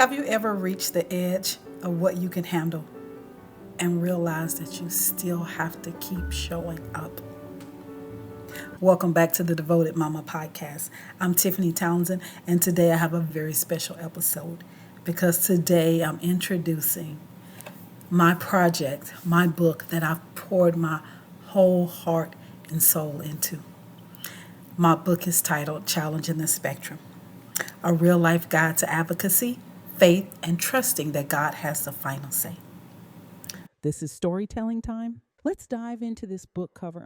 Have you ever reached the edge of what you can handle and realized that you still have to keep showing up? Welcome back to the Devoted Mama podcast. I'm Tiffany Townsend, and today I have a very special episode because today I'm introducing my project, my book that I've poured my whole heart and soul into. My book is titled Challenging the Spectrum, a real life guide to advocacy, faith, and trusting that God has the final say. This is storytelling time. Let's dive into this book cover.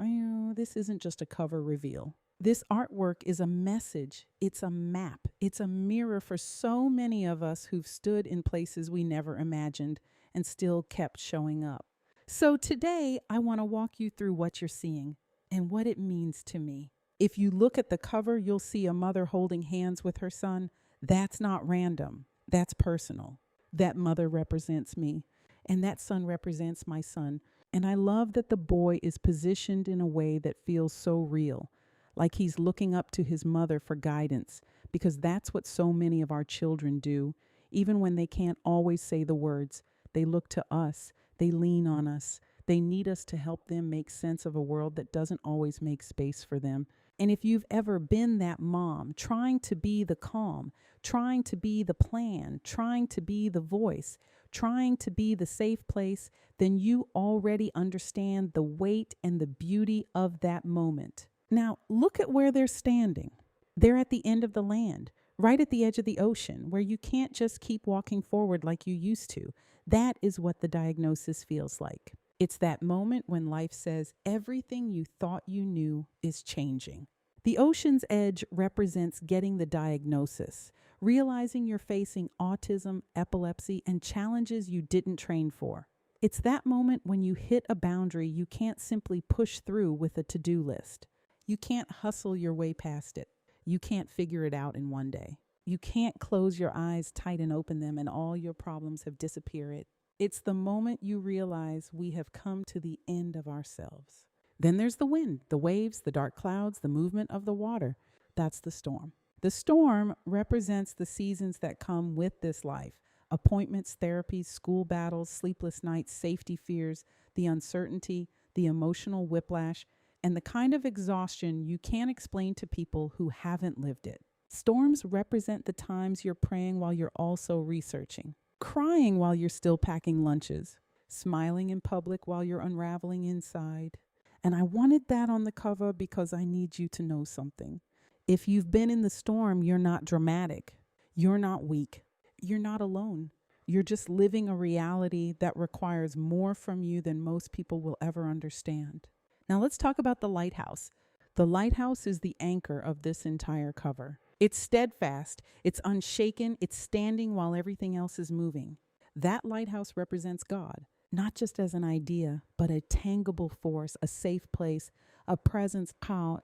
This isn't just a cover reveal. This artwork is a message. It's a map. It's a mirror for so many of us who've stood in places we never imagined and still kept showing up. So today, I want to walk you through what you're seeing and what it means to me. If you look at the cover, you'll see a mother holding hands with her son. That's not random. That's personal. That mother represents me, and that son represents my son. And I love that the boy is positioned in a way that feels so real, like he's looking up to his mother for guidance, because that's what so many of our children do. Even when they can't always say the words, they look to us, they lean on us. They need us to help them make sense of a world that doesn't always make space for them. And if you've ever been that mom, trying to be the calm, trying to be the plan, trying to be the voice, trying to be the safe place, then you already understand the weight and the beauty of that moment. Now, look at where they're standing. They're at the end of the land, right at the edge of the ocean, where you can't just keep walking forward like you used to. That is what the diagnosis feels like. It's that moment when life says everything you thought you knew is changing. The ocean's edge represents getting the diagnosis, realizing you're facing autism, epilepsy, and challenges you didn't train for. It's that moment when you hit a boundary you can't simply push through with a to-do list. You can't hustle your way past it. You can't figure it out in one day. You can't close your eyes tight and open them and all your problems have disappeared. It's the moment you realize we have come to the end of ourselves. Then there's the wind, the waves, the dark clouds, the movement of the water. That's the storm. The storm represents the seasons that come with this life. Appointments, therapies, school battles, sleepless nights, safety fears, the uncertainty, the emotional whiplash, and the kind of exhaustion you can't explain to people who haven't lived it. Storms represent the times you're praying while you're also researching, crying while you're still packing lunches, smiling in public while you're unraveling inside. And I wanted that on the cover because I need you to know something. If you've been in the storm, you're not dramatic. You're not weak. You're not alone. You're just living a reality that requires more from you than most people will ever understand. Now let's talk about the lighthouse. The lighthouse is the anchor of this entire cover. It's steadfast, it's unshaken, it's standing while everything else is moving. That lighthouse represents God, not just as an idea, but a tangible force, a safe place, a presence,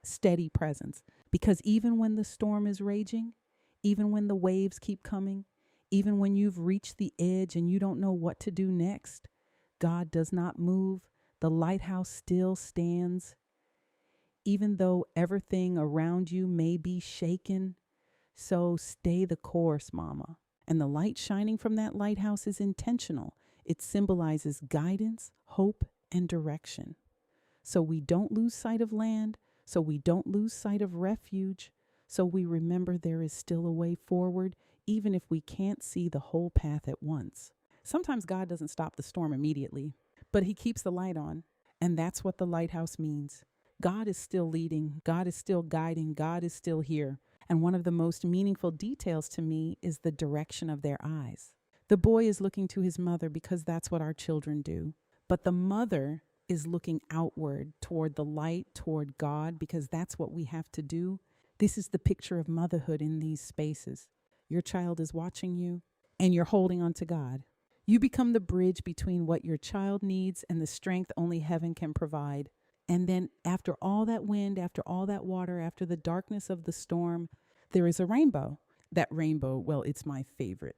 steady presence. Because even when the storm is raging, even when the waves keep coming, even when you've reached the edge and you don't know what to do next, God does not move. The lighthouse still stands. Even though everything around you may be shaken, so stay the course, mama. And the light shining from that lighthouse is intentional. It symbolizes guidance, hope, and direction. So we don't lose sight of land, so we don't lose sight of refuge, so we remember there is still a way forward, even if we can't see the whole path at once. Sometimes God doesn't stop the storm immediately, but he keeps the light on. And that's what the lighthouse means. God is still leading. God is still guiding. God is still here. And one of the most meaningful details to me is the direction of their eyes. The boy is looking to his mother because that's what our children do. But the mother is looking outward toward the light, toward God, because that's what we have to do. This is the picture of motherhood in these spaces. Your child is watching you and you're holding on to God. You become the bridge between what your child needs and the strength only heaven can provide. And then after all that wind, after all that water, after the darkness of the storm, there is a rainbow. That rainbow, well, it's my favorite.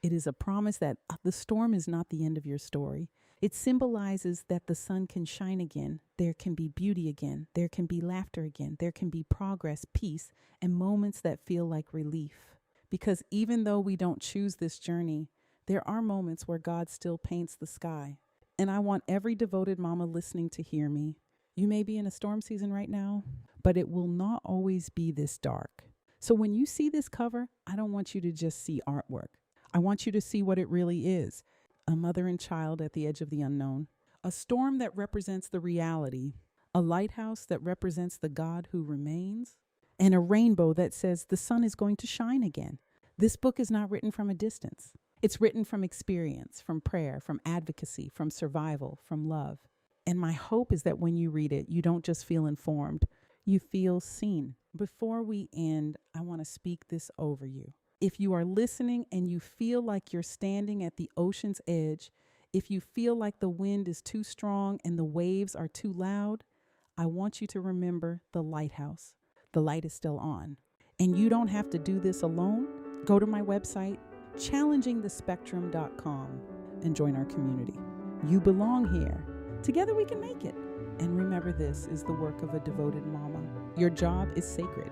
It is a promise that the storm is not the end of your story. It symbolizes that the sun can shine again. There can be beauty again. There can be laughter again. There can be progress, peace, and moments that feel like relief. Because even though we don't choose this journey, there are moments where God still paints the sky. And I want every devoted mama listening to hear me. You may be in a storm season right now, but it will not always be this dark. So when you see this cover, I don't want you to just see artwork. I want you to see what it really is. A mother and child at the edge of the unknown. A storm that represents the reality. A lighthouse that represents the God who remains. And a rainbow that says the sun is going to shine again. This book is not written from a distance. It's written from experience, from prayer, from advocacy, from survival, from love. And my hope is that when you read it, you don't just feel informed, you feel seen. Before we end, I want to speak this over you. If you are listening and you feel like you're standing at the ocean's edge, if you feel like the wind is too strong and the waves are too loud, I want you to remember the lighthouse. The light is still on. And you don't have to do this alone. Go to my website, challengingthespectrum.com, and join our community. You belong here. Together we can make it. And remember, this is the work of a devoted mama. Your job is sacred.